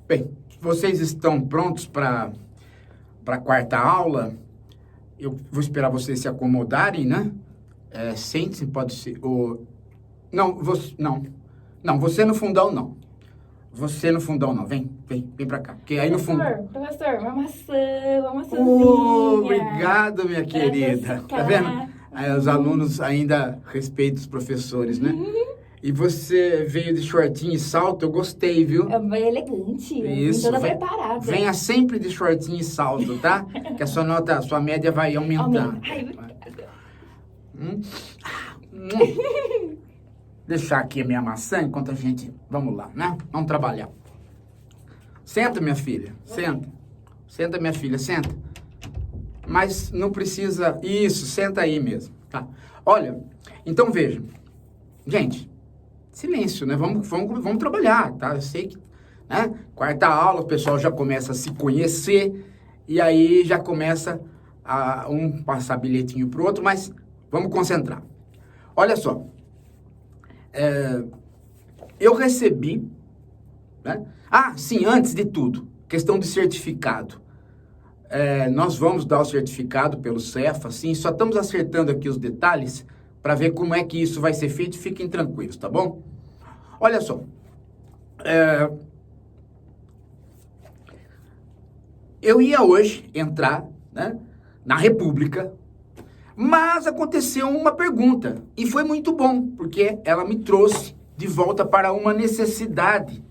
Bem, vocês estão prontos para a quarta aula? Eu vou esperar vocês se acomodarem, né? Sente-se, pode ser. Não, você não. Não, você no fundão não. Você no fundão não. Vem pra cá. Porque aí no fundo. Professor, uma maçãzinha. Obrigado, minha querida. Tá vendo? Aí, os alunos ainda respeitam os professores, né? E você veio de shortinho e salto, eu gostei, viu? É bem elegante. Isso. Toda preparada. Venha sempre de shortinho e salto, tá? Que a sua média vai aumentando. Ai, obrigada. Deixar aqui a minha maçã enquanto a gente... Vamos lá, né? Vamos trabalhar. Senta, minha filha. Senta. Senta, minha filha. Senta. Mas não precisa... Isso, senta aí mesmo. Tá? Olha, então veja. Gente, silêncio, né? Vamos trabalhar, tá? Eu sei que, né? Quarta aula, o pessoal já começa a se conhecer e aí já começa a um passar bilhetinho pro outro, mas vamos concentrar. Olha só. Eu recebi, né? Ah, sim, antes de tudo, questão de certificado. Nós vamos dar o certificado pelo Cefa, sim, só estamos acertando aqui os detalhes para ver como é que isso vai ser feito. Fiquem tranquilos, tá bom? Olha só. Eu ia hoje entrar, né, na República, mas aconteceu uma pergunta e foi muito bom, porque ela me trouxe de volta para uma necessidade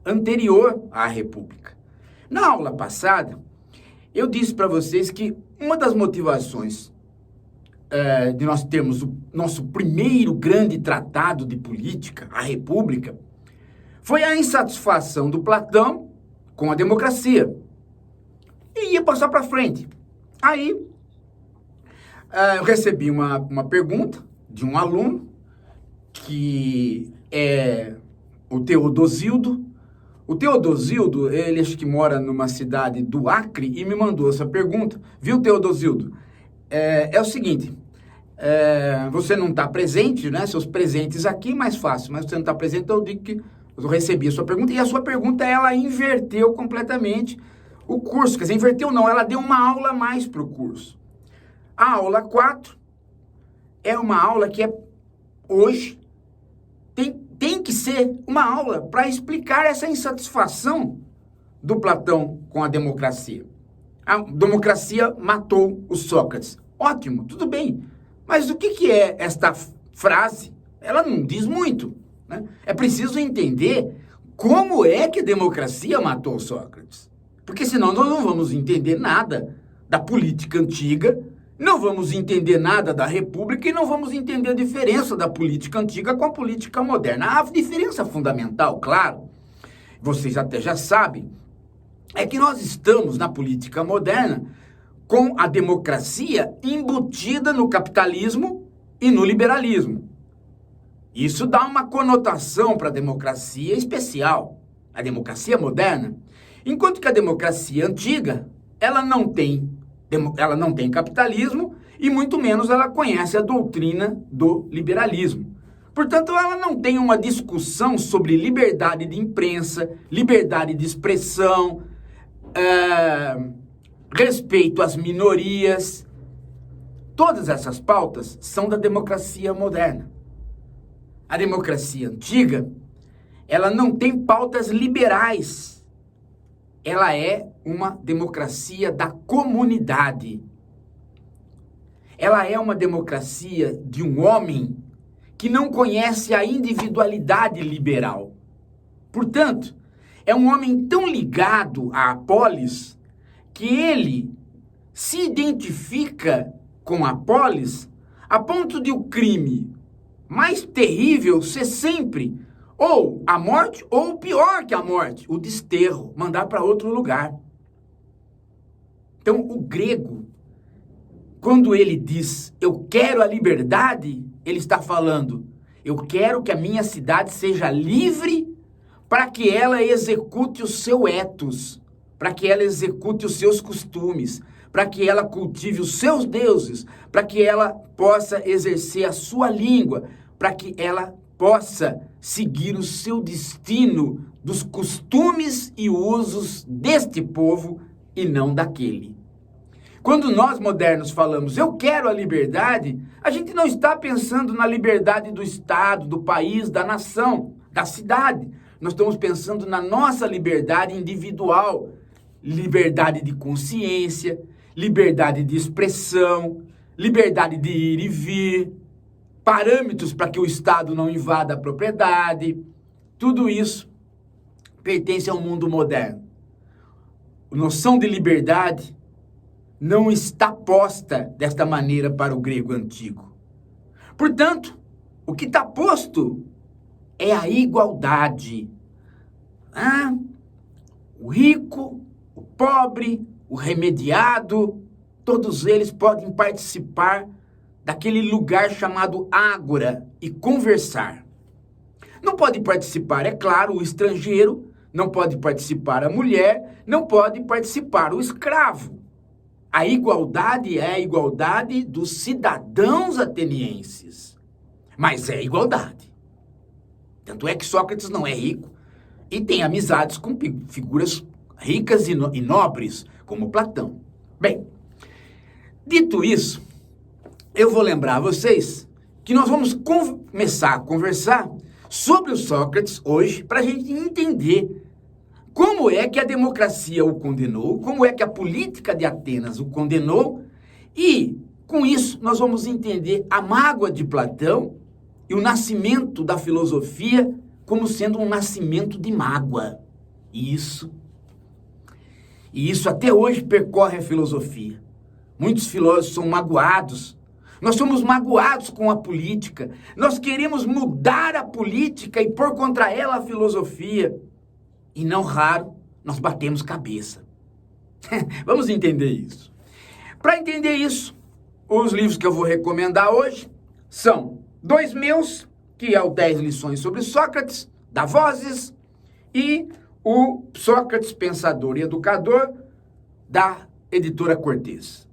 anterior à República. Na aula passada, eu disse para vocês que uma das motivações de nós termos o nosso primeiro grande tratado de política, a República, foi a insatisfação do Platão com a democracia. E ia passar para frente. Aí, eu recebi uma pergunta de um aluno, que é o Teodosildo. O Teodosildo, ele acho que mora numa cidade do Acre e me mandou essa pergunta. Viu, Teodosildo? É o seguinte, você não está presente, né? Seus presentes aqui, mais fácil, mas você não está presente, então eu digo que eu recebi a sua pergunta, e a sua pergunta, ela inverteu completamente o curso. Quer dizer, inverteu não, ela deu uma aula a mais para o curso. A aula 4 é uma aula que hoje tem que ser uma aula para explicar essa insatisfação do Platão com a democracia. A democracia matou o Sócrates. Ótimo, tudo bem. Mas o que é esta frase? Ela não diz muito, né? É preciso entender como é que a democracia matou o Sócrates. Porque senão nós não vamos entender nada da política antiga, não vamos entender nada da República e não vamos entender a diferença da política antiga com a política moderna. A diferença fundamental, claro, vocês até já sabem, é que nós estamos na política moderna com a democracia embutida no capitalismo e no liberalismo. Isso dá uma conotação para a democracia especial, a democracia moderna, enquanto que a democracia antiga, ela não tem capitalismo e muito menos ela conhece a doutrina do liberalismo. Portanto, ela não tem uma discussão sobre liberdade de imprensa, liberdade de expressão, respeito às minorias. Todas essas pautas são da democracia moderna. A democracia antiga, ela não tem pautas liberais. Ela é uma democracia da comunidade. Ela é uma democracia de um homem que não conhece a individualidade liberal. Portanto, é um homem tão ligado à polis que ele se identifica com a polis a ponto de o crime mais terrível ser sempre ou a morte, ou pior que a morte, o desterro, mandar para outro lugar. Então, o grego, quando ele diz, eu quero a liberdade, ele está falando, eu quero que a minha cidade seja livre para que ela execute o seu ethos, para que ela execute os seus costumes, para que ela cultive os seus deuses, para que ela possa exercer a sua língua, para que ela possa seguir o seu destino dos costumes e usos deste povo e não daquele. Quando nós modernos falamos, eu quero a liberdade, a gente não está pensando na liberdade do Estado, do país, da nação, da cidade. Nós estamos pensando na nossa liberdade individual, liberdade de consciência, liberdade de expressão, liberdade de ir e vir, parâmetros para que o Estado não invada a propriedade. Tudo isso pertence ao mundo moderno. A noção de liberdade não está posta desta maneira para o grego antigo. Portanto, o que está posto é a igualdade. O rico, o pobre, o remediado, todos eles podem participar daquele lugar chamado ágora e conversar. Não pode participar, é claro, o estrangeiro, não pode participar a mulher, não pode participar o escravo. A igualdade é a igualdade dos cidadãos atenienses. Mas é igualdade. Tanto é que Sócrates não é rico e tem amizades com figuras ricas e nobres, como Platão. Bem, dito isso, eu vou lembrar a vocês que nós vamos começar a conversar sobre o Sócrates hoje para a gente entender como é que a democracia o condenou, como é que a política de Atenas o condenou, e com isso nós vamos entender a mágoa de Platão e o nascimento da filosofia como sendo um nascimento de mágoa. E isso até hoje percorre a filosofia. Muitos filósofos são magoados. Nós somos magoados com a política. Nós queremos mudar a política e pôr contra ela a filosofia. E não raro, nós batemos cabeça. Vamos entender isso. Para entender isso, os livros que eu vou recomendar hoje são dois meus, que é o 10 lições sobre Sócrates, da Vozes, e o Sócrates, Pensador e Educador, da editora Cortez.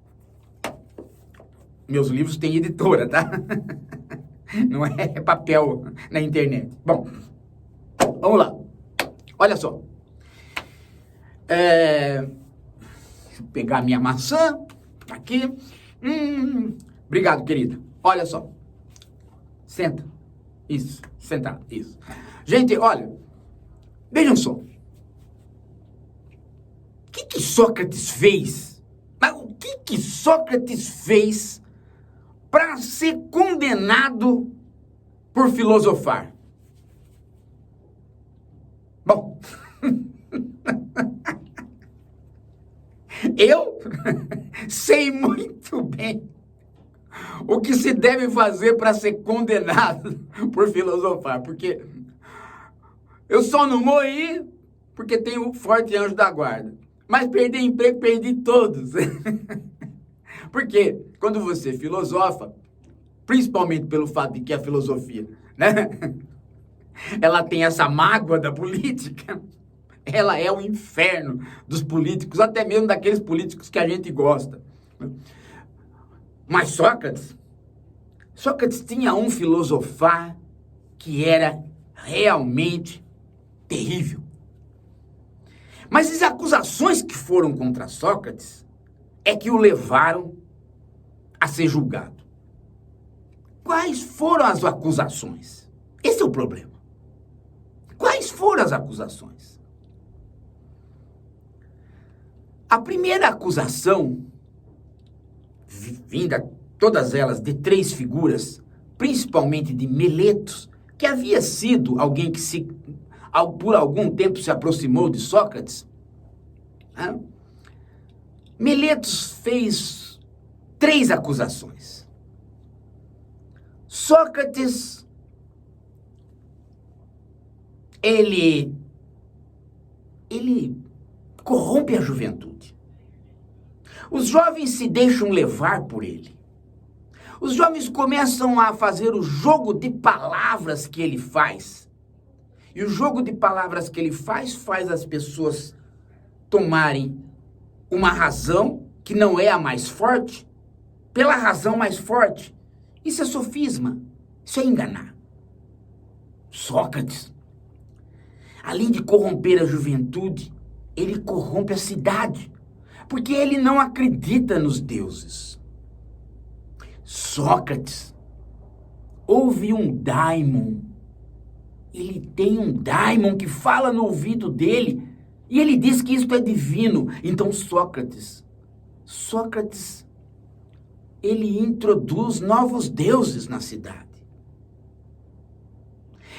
Meus livros têm editora, tá? Não é papel na internet. Bom, vamos lá. Olha só. Deixa eu pegar a minha maçã. Aqui. Obrigado, querida. Olha só. Senta. Isso. Sentar. Isso. Gente, olha. Vejam só. O que Sócrates fez? Mas o que Sócrates fez para ser condenado por filosofar? Bom, eu sei muito bem o que se deve fazer para ser condenado por filosofar, porque eu só não morri porque tenho um forte anjo da guarda, mas perdi emprego, perdi todos. Porque quando você filosofa, principalmente pelo fato de que a filosofia, né? Ela tem essa mágoa da política, ela é o inferno dos políticos, até mesmo daqueles políticos que a gente gosta. Mas Sócrates tinha um filosofar que era realmente terrível. Mas as acusações que foram contra Sócrates é que o levaram a ser julgado. Quais foram as acusações? Esse é o problema. Quais foram as acusações? A primeira acusação, vinda todas elas de três figuras, principalmente de Meletos, que havia sido alguém que por algum tempo se aproximou de Sócrates. Meletos fez três acusações. Sócrates, ele corrompe a juventude. Os jovens se deixam levar por ele. Os jovens começam a fazer o jogo de palavras que ele faz. E o jogo de palavras que ele faz as pessoas tomarem uma razão que não é a mais forte, pela razão mais forte. Isso é sofisma, isso é enganar. Sócrates. além de corromper a juventude, ele corrompe a cidade, porque ele não acredita nos deuses. Sócrates, houve um daimon, ele tem um daimon que fala no ouvido dele, e ele diz que isto é divino. Então Sócrates, ele introduz novos deuses na cidade.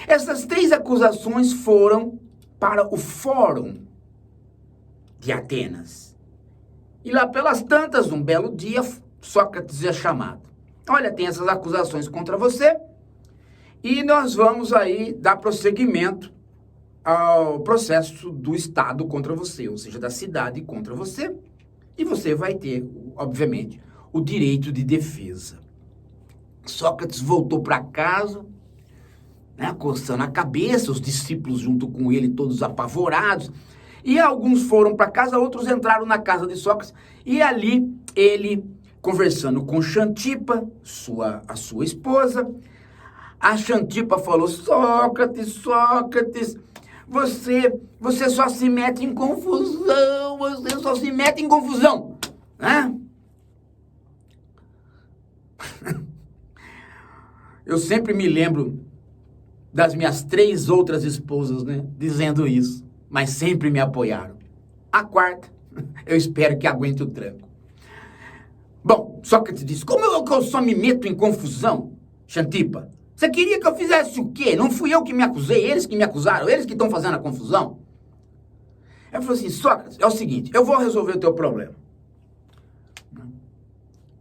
Essas 3 acusações foram para o Fórum de Atenas. E lá pelas tantas, um belo dia, Sócrates é chamado. Olha, tem essas acusações contra você, e nós vamos aí dar prosseguimento ao processo do Estado contra você, ou seja, da cidade contra você, e você vai ter, obviamente, o direito de defesa. Sócrates voltou para casa, né, coçando a cabeça, os discípulos junto com ele, todos apavorados, e alguns foram para casa, outros entraram na casa de Sócrates, e ali ele, conversando com Xantipa, a sua esposa, a Xantipa falou: Sócrates, você só se mete em confusão, né? Eu sempre me lembro das minhas 3 outras esposas, né, dizendo isso, mas sempre me apoiaram. A quarta, eu espero que aguente o tranco. Bom, Sócrates disse: como eu só me meto em confusão, Xantipa? Você queria que eu fizesse o quê? Não fui eu que me acusei, eles que me acusaram, eles que estão fazendo a confusão. Ele falou assim: Sócrates, é o seguinte, eu vou resolver o teu problema.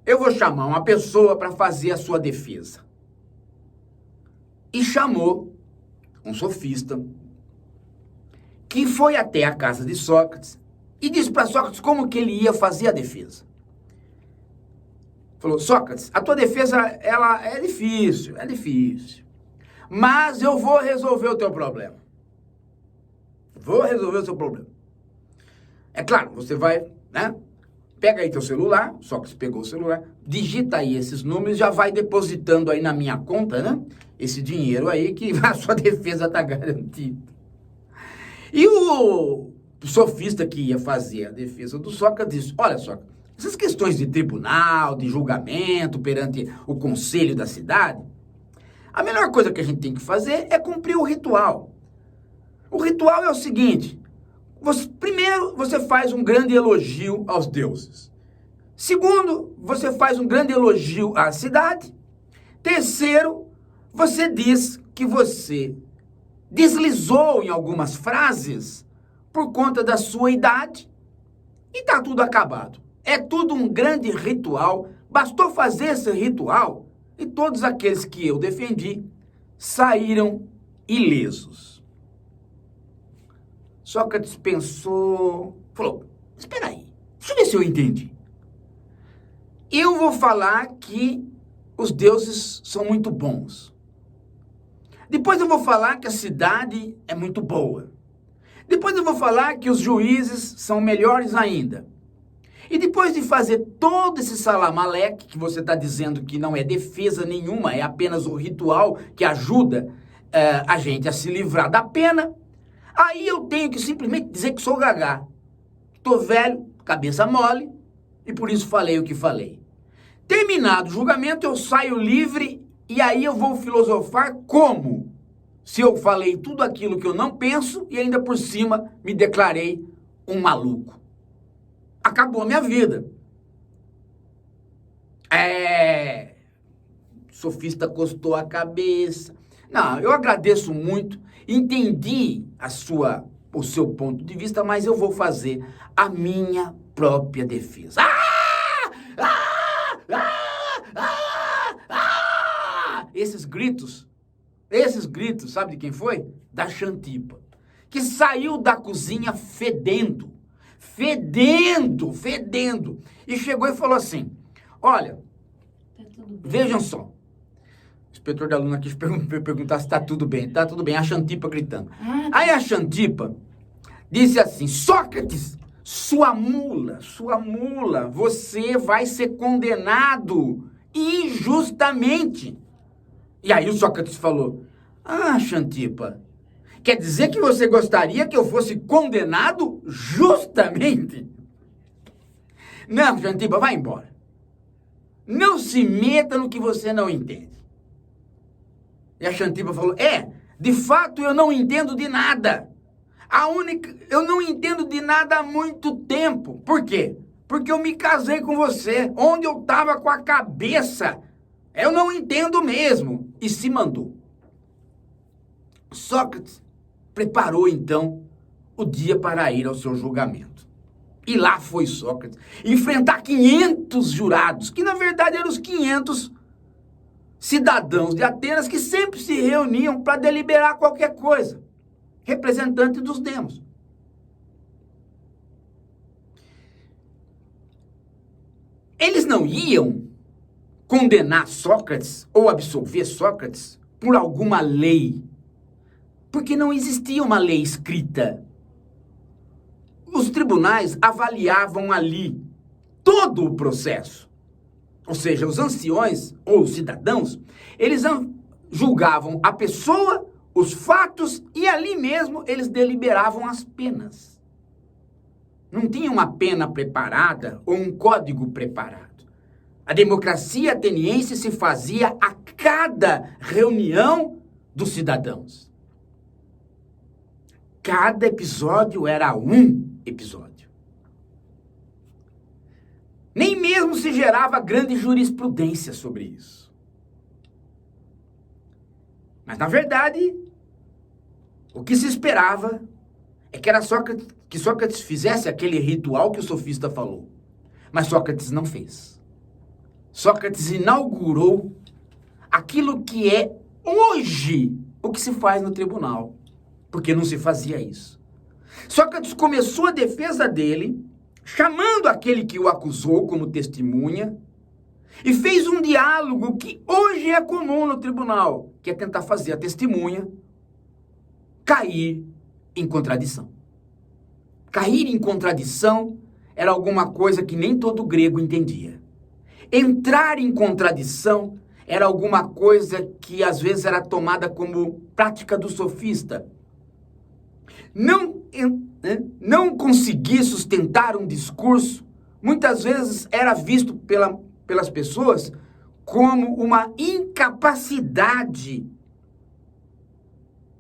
Eu vou chamar uma pessoa para fazer a sua defesa. E chamou um sofista que foi até a casa de Sócrates e disse para Sócrates como que ele ia fazer a defesa. Falou: Sócrates, a tua defesa, ela é difícil, mas eu vou resolver o teu problema. É claro, você vai, né? Pega aí teu celular, Sócrates pegou o celular, digita aí esses números, já vai depositando aí na minha conta, né? Esse dinheiro aí que a sua defesa tá garantida. E o sofista que ia fazer a defesa do Sócrates disse: olha, Sócrates, essas questões de tribunal, de julgamento perante o conselho da cidade, a melhor coisa que a gente tem que fazer é cumprir o ritual. O ritual é o seguinte: primeiro, você faz um grande elogio aos deuses. Segundo, você faz um grande elogio à cidade. Terceiro, você diz que você deslizou em algumas frases por conta da sua idade e tá tudo acabado. É tudo um grande ritual. Bastou fazer esse ritual e todos aqueles que eu defendi saíram ilesos. Sócrates pensou, falou: espera aí, deixa eu ver se eu entendi. Eu vou falar que os deuses são muito bons. Depois eu vou falar que a cidade é muito boa. Depois eu vou falar que os juízes são melhores ainda. E depois de fazer todo esse salamaleque, que você está dizendo que não é defesa nenhuma, é apenas o ritual que ajuda a gente a se livrar da pena, aí eu tenho que simplesmente dizer que sou gagá. Estou velho, cabeça mole, e por isso falei o que falei. Terminado o julgamento, eu saio livre, e aí eu vou filosofar como? Se eu falei tudo aquilo que eu não penso, e ainda por cima me declarei um maluco. Acabou a minha vida. O sofista costou a cabeça. Não, eu agradeço muito, entendi o seu ponto de vista, mas eu vou fazer a minha própria defesa. Esses gritos, sabe de quem foi? Da Xantipa, que saiu da cozinha fedendo, e chegou e falou assim: olha, vejam só. O inspetor da aluna quis perguntar se tá tudo bem. Tá tudo bem, a Xantipa gritando. Aí a Xantipa disse assim: Sócrates, sua mula, você vai ser condenado injustamente. E aí o Sócrates falou: Xantipa, Quer dizer que você gostaria que eu fosse condenado justamente? Não, Xantiba, vai embora. Não se meta no que você não entende. E a Xantiba falou, de fato eu não entendo de nada. Eu não entendo de nada há muito tempo. Por quê? Porque eu me casei com você, onde eu estava com a cabeça. Eu não entendo mesmo. E se mandou. Sócrates preparou então o dia para ir ao seu julgamento. E lá foi Sócrates enfrentar 500 jurados, que na verdade eram os 500 cidadãos de Atenas que sempre se reuniam para deliberar qualquer coisa, representante dos demos. Eles não iam condenar Sócrates ou absolver Sócrates por alguma lei, porque não existia uma lei escrita. Os tribunais avaliavam ali todo o processo. Ou seja, os anciões ou os cidadãos, eles julgavam a pessoa, os fatos, e ali mesmo eles deliberavam as penas. Não tinha uma pena preparada ou um código preparado. A democracia ateniense se fazia a cada reunião dos cidadãos. Cada episódio era um episódio. Nem mesmo se gerava grande jurisprudência sobre isso. Mas, na verdade, o que se esperava é que Sócrates fizesse aquele ritual que o sofista falou. Mas Sócrates não fez. Sócrates inaugurou aquilo que é hoje o que se faz no tribunal. Porque não se fazia isso. Sócrates começou a defesa dele, chamando aquele que o acusou como testemunha, e fez um diálogo que hoje é comum no tribunal, que é tentar fazer a testemunha cair em contradição. Cair em contradição era alguma coisa que nem todo grego entendia. Entrar em contradição era alguma coisa que às vezes era tomada como prática do sofista. Não conseguir sustentar um discurso, muitas vezes era visto pelas pessoas como uma incapacidade.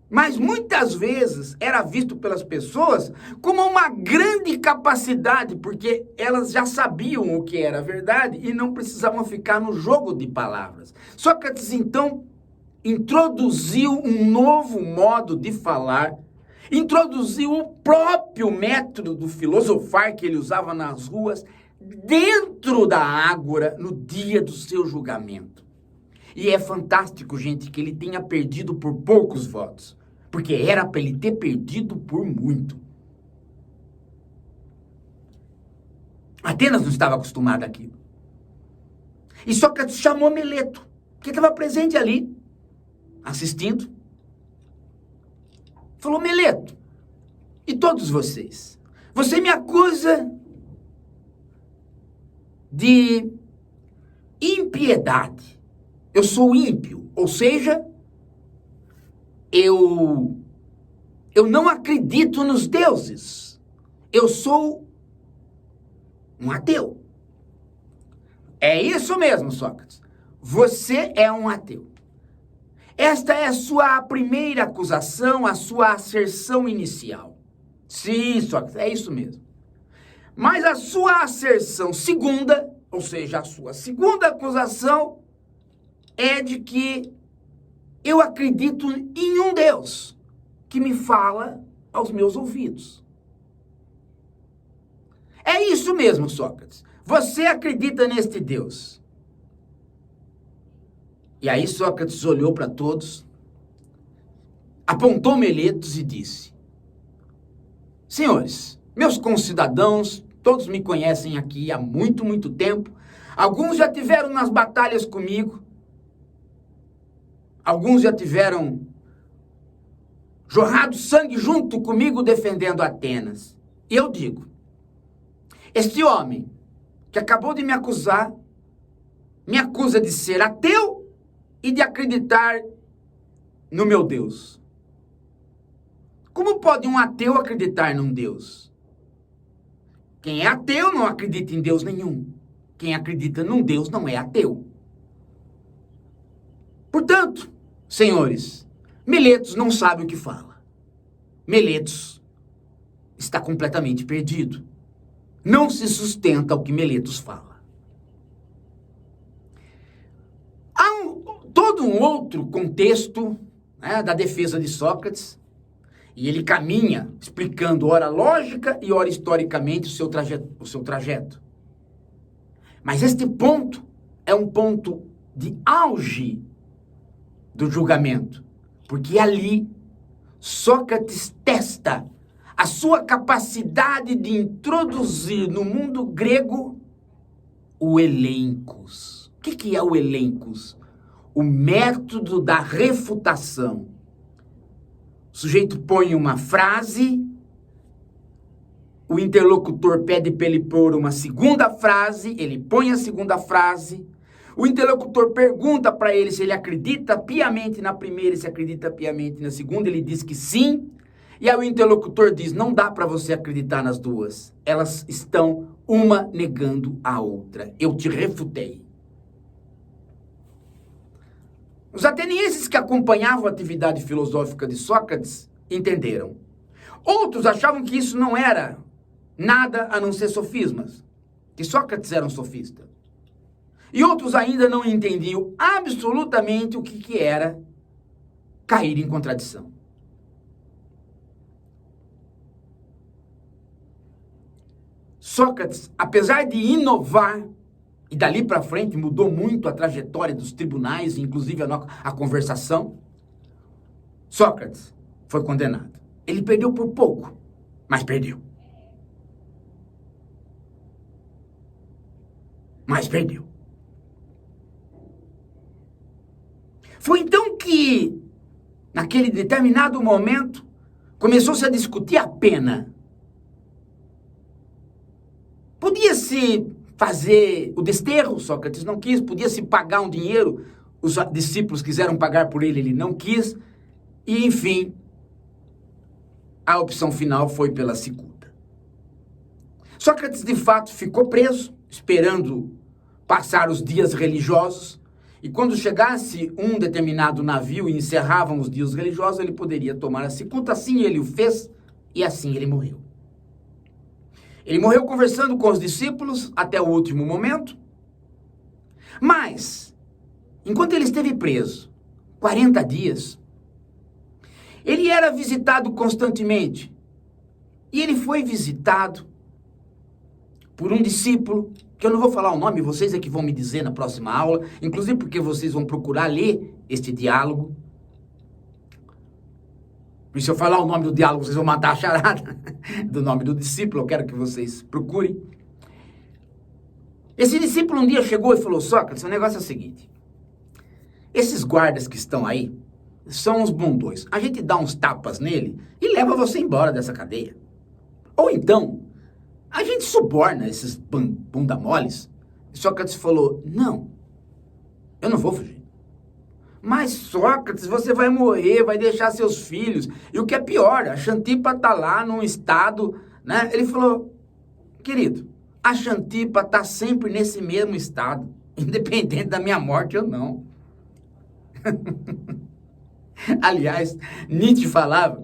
Mas muitas vezes era visto pelas pessoas como uma grande capacidade, porque elas já sabiam o que era verdade e não precisavam ficar no jogo de palavras. Sócrates, então, introduziu um novo modo de falar, introduziu o próprio método do filosofar que ele usava nas ruas, dentro da ágora, no dia do seu julgamento. E é fantástico, gente, que ele tenha perdido por poucos votos, porque era para ele ter perdido por muito. Atenas não estava acostumada àquilo. E Sócrates chamou Meleto, que estava presente ali, assistindo. Falou, Meleto, e todos vocês, você me acusa de impiedade. Eu sou ímpio, ou seja, eu não acredito nos deuses. Eu sou um ateu. É isso mesmo, Sócrates. Você é um ateu. Esta é a sua primeira acusação, a sua asserção inicial. Sim, Sócrates, é isso mesmo. Mas a sua asserção segunda, ou seja, a sua segunda acusação, é de que eu acredito em um Deus que me fala aos meus ouvidos. É isso mesmo, Sócrates. Você acredita neste Deus. E aí Sócrates olhou para todos, apontou Meletos e disse, senhores, meus concidadãos, todos me conhecem aqui há muito, muito tempo. Alguns já tiveram nas batalhas comigo. Alguns já tiveram jorrado sangue junto comigo defendendo Atenas. E eu digo, este homem que acabou de me acusar, me acusa de ser ateu e de acreditar no meu Deus. Como pode um ateu acreditar num Deus? Quem é ateu não acredita em Deus nenhum. Quem acredita num Deus não é ateu. Portanto, senhores, Miletos não sabe o que fala. Miletos está completamente perdido. Não se sustenta o que Miletos fala. Há todo um outro contexto, né, da defesa de Sócrates, e ele caminha explicando ora lógica e ora historicamente o seu trajeto. Mas este ponto é um ponto de auge do julgamento, porque ali Sócrates testa a sua capacidade de introduzir no mundo grego o elencos. O que é o elencos? O método da refutação. O sujeito põe uma frase, o interlocutor pede para ele pôr uma segunda frase, ele põe a segunda frase, o interlocutor pergunta para ele se ele acredita piamente na primeira e se acredita piamente na segunda, ele diz que sim, e aí o interlocutor diz, não dá para você acreditar nas duas, elas estão uma negando a outra, eu te refutei. Os atenienses que acompanhavam a atividade filosófica de Sócrates entenderam. Outros achavam que isso não era nada a não ser sofismas, que Sócrates era um sofista. E outros ainda não entendiam absolutamente o que era cair em contradição. Sócrates, apesar de inovar, e dali para frente mudou muito a trajetória dos tribunais, inclusive a conversação, Sócrates foi condenado. Ele perdeu por pouco, mas perdeu. Mas perdeu. Foi então que, naquele determinado momento, começou-se a discutir a pena. Podia-se fazer o desterro, Sócrates não quis, podia-se pagar um dinheiro, os discípulos quiseram pagar por ele, ele não quis, e enfim, a opção final foi pela cicuta. Sócrates, de fato, ficou preso, esperando passar os dias religiosos, e quando chegasse um determinado navio e encerravam os dias religiosos, ele poderia tomar a cicuta. Assim ele o fez, e assim ele morreu. Ele morreu conversando com os discípulos até o último momento, mas, enquanto ele esteve preso, 40 dias, ele era visitado constantemente, e ele foi visitado por um discípulo, que eu não vou falar o nome, vocês é que vão me dizer na próxima aula, inclusive porque vocês vão procurar ler este diálogo. E se eu falar o nome do diálogo, vocês vão matar a charada do nome do discípulo, eu quero que vocês procurem. Esse discípulo um dia chegou e falou, Sócrates, o negócio é o seguinte, esses guardas que estão aí são uns bundões, a gente dá uns tapas nele e leva você embora dessa cadeia. Ou então, a gente suborna esses bunda moles. E Sócrates falou, não, eu não vou fugir. Mas Sócrates, você vai morrer, vai deixar seus filhos. E o que é pior, a Xantipa está lá num estado, né? Ele falou, querido, a Xantipa está sempre nesse mesmo estado, independente da minha morte ou não. Aliás, Nietzsche falava,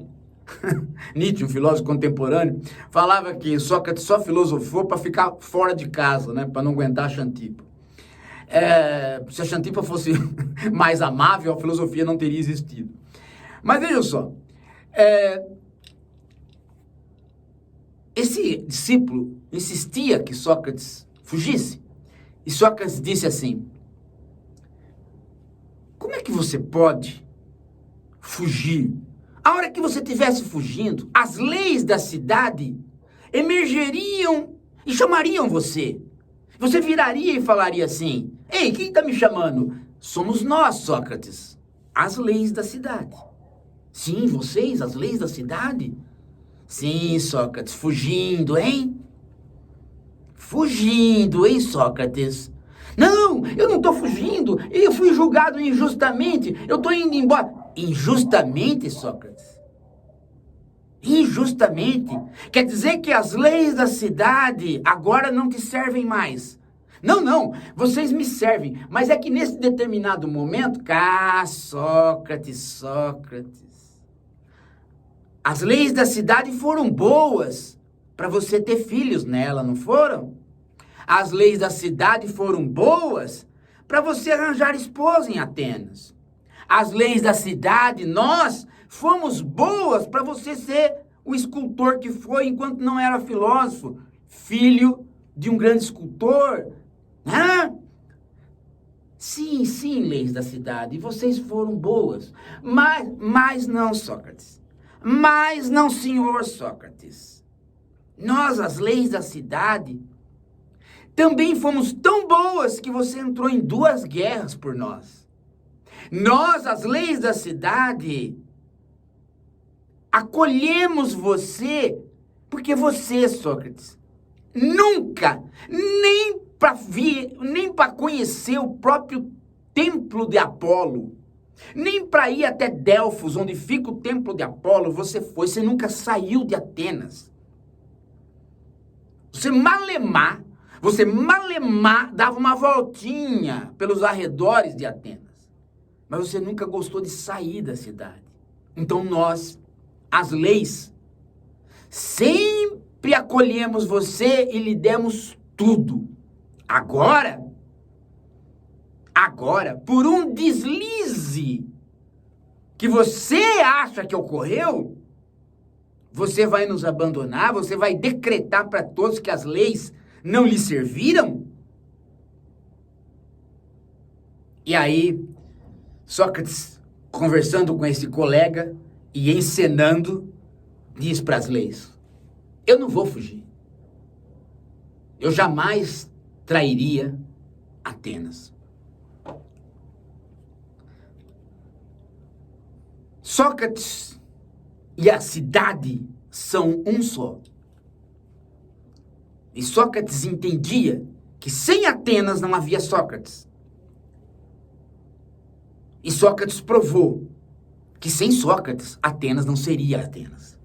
Nietzsche, um filósofo contemporâneo, falava que Sócrates só filosofou para ficar fora de casa, né? Para não aguentar a Xantipa. Se a Xantipa fosse mais amável, a filosofia não teria existido. Mas veja só, esse discípulo insistia que Sócrates fugisse. E Sócrates disse assim, como é que você pode fugir? A hora que você estivesse fugindo, as leis da cidade emergeriam e chamariam você. Você viraria e falaria assim, ei, quem está me chamando? Somos nós, Sócrates, as leis da cidade. Sim, vocês, as leis da cidade? Sim, Sócrates, fugindo, hein? Fugindo, hein, Sócrates? Não, eu não estou fugindo, eu fui julgado injustamente, eu estou indo embora. Injustamente, Sócrates? Injustamente. Quer dizer que as leis da cidade agora não te servem mais. Não, não, vocês me servem. Mas é que nesse determinado momento, Sócrates, as leis da cidade foram boas para você ter filhos nela, não foram? As leis da cidade foram boas para você arranjar esposa em Atenas. As leis da cidade, nós fomos boas para você ser o escultor que foi enquanto não era filósofo, filho de um grande escultor. Sim, sim, leis da cidade, vocês foram boas. Mas não, Sócrates. Mas não, senhor Sócrates. Nós, as leis da cidade, também fomos tão boas que você entrou em 2 guerras por nós. Nós, as leis da cidade, acolhemos você, porque você, Sócrates, nunca, nem para conhecer o próprio templo de Apolo, nem para ir até Delfos, onde fica o templo de Apolo, você nunca saiu de Atenas. Você malemar dava uma voltinha pelos arredores de Atenas. Mas você nunca gostou de sair da cidade. Então nós, as leis, sempre acolhemos você e lhe demos tudo. Agora, por um deslize que você acha que ocorreu, você vai nos abandonar, você vai decretar para todos que as leis não lhe serviram? E aí, Sócrates, conversando com esse colega e encenando, diz para as leis: eu não vou fugir. Eu jamais trairia Atenas. Sócrates e a cidade são um só. E Sócrates entendia que sem Atenas não havia Sócrates. E Sócrates provou que sem Sócrates, Atenas não seria Atenas.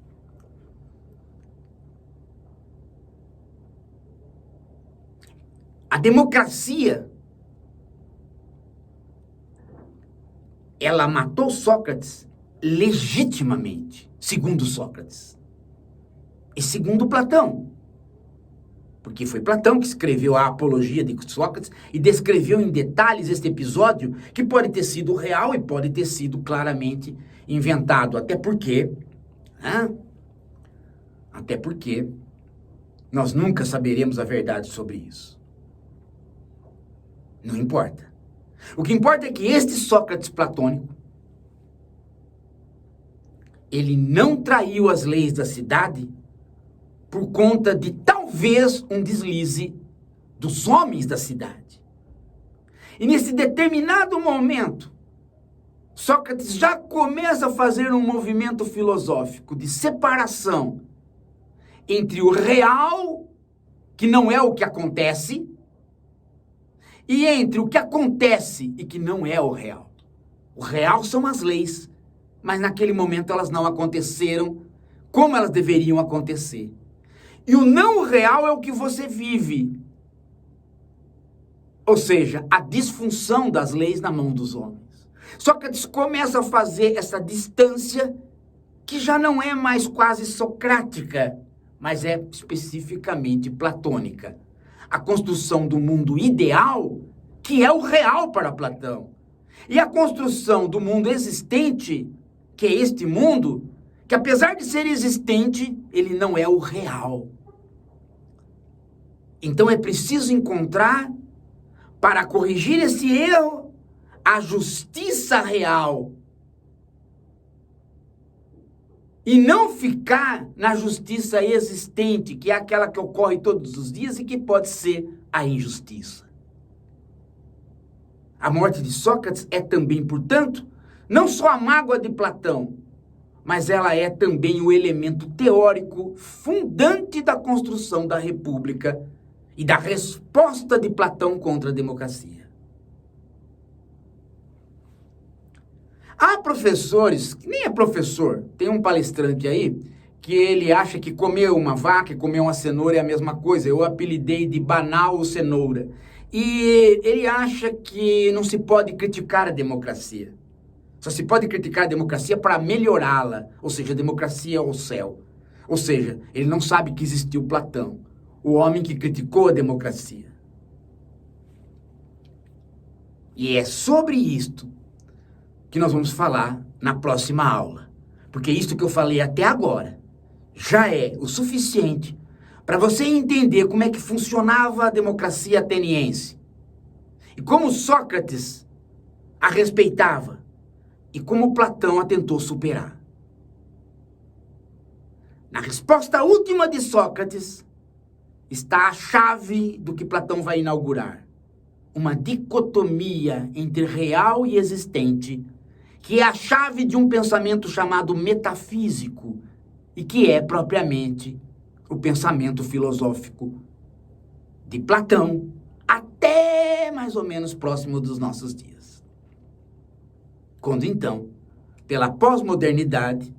A democracia, ela matou Sócrates legitimamente, segundo Sócrates. E segundo Platão. Porque foi Platão que escreveu a Apologia de Sócrates e descreveu em detalhes este episódio, que pode ter sido real e pode ter sido claramente inventado. Até porque nós nunca saberemos a verdade sobre isso. Não importa. O que importa é que este Sócrates platônico, ele não traiu as leis da cidade por conta de talvez um deslize dos homens da cidade. E nesse determinado momento, Sócrates já começa a fazer um movimento filosófico de separação entre o real, que não é o que acontece, e entre o que acontece e que não é o real. O real são as leis, mas naquele momento elas não aconteceram como elas deveriam acontecer. E o não real é o que você vive. Ou seja, a disfunção das leis na mão dos homens. Sócrates começa a fazer essa distância que já não é mais quase socrática, mas é especificamente platônica. A construção do mundo ideal, que é o real para Platão. E a construção do mundo existente, que é este mundo, que apesar de ser existente, ele não é o real. Então é preciso encontrar, para corrigir esse erro, a justiça real. E não ficar na justiça existente, que é aquela que ocorre todos os dias e que pode ser a injustiça. A morte de Sócrates é também, portanto, não só a mágoa de Platão, mas ela é também o elemento teórico fundante da construção da República e da resposta de Platão contra a democracia. Há professores, que nem é professor, tem um palestrante aí, que ele acha que comer uma vaca e comer uma cenoura é a mesma coisa. Eu apelidei de banal cenoura. E ele acha que não se pode criticar a democracia. Só se pode criticar a democracia para melhorá-la, ou seja, a democracia ao céu. Ou seja, ele não sabe que existiu Platão, o homem que criticou a democracia. E é sobre isto que nós vamos falar na próxima aula. Porque isto que eu falei até agora já é o suficiente para você entender como é que funcionava a democracia ateniense. E como Sócrates a respeitava. E como Platão a tentou superar. Na resposta última de Sócrates está a chave do que Platão vai inaugurar. Uma dicotomia entre real e existente, que é a chave de um pensamento chamado metafísico, e que é propriamente o pensamento filosófico de Platão, até mais ou menos próximo dos nossos dias. Quando então, pela pós-modernidade,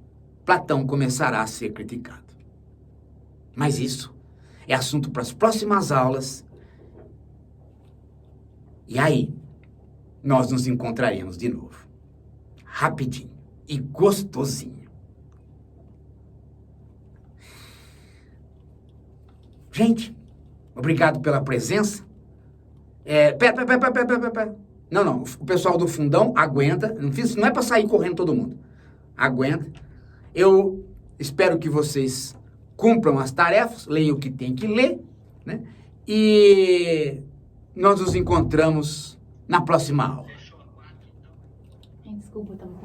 Platão começará a ser criticado. Mas isso é assunto para as próximas aulas. E aí, nós nos encontraremos de novo. Rapidinho e gostosinho. Gente, obrigado pela presença. Pera. Não, o pessoal do fundão aguenta. Não é para sair correndo todo mundo. Aguenta. Eu espero que vocês cumpram as tarefas, leiam o que tem que ler, né? E nós nos encontramos na próxima aula. Desculpa, tá bom.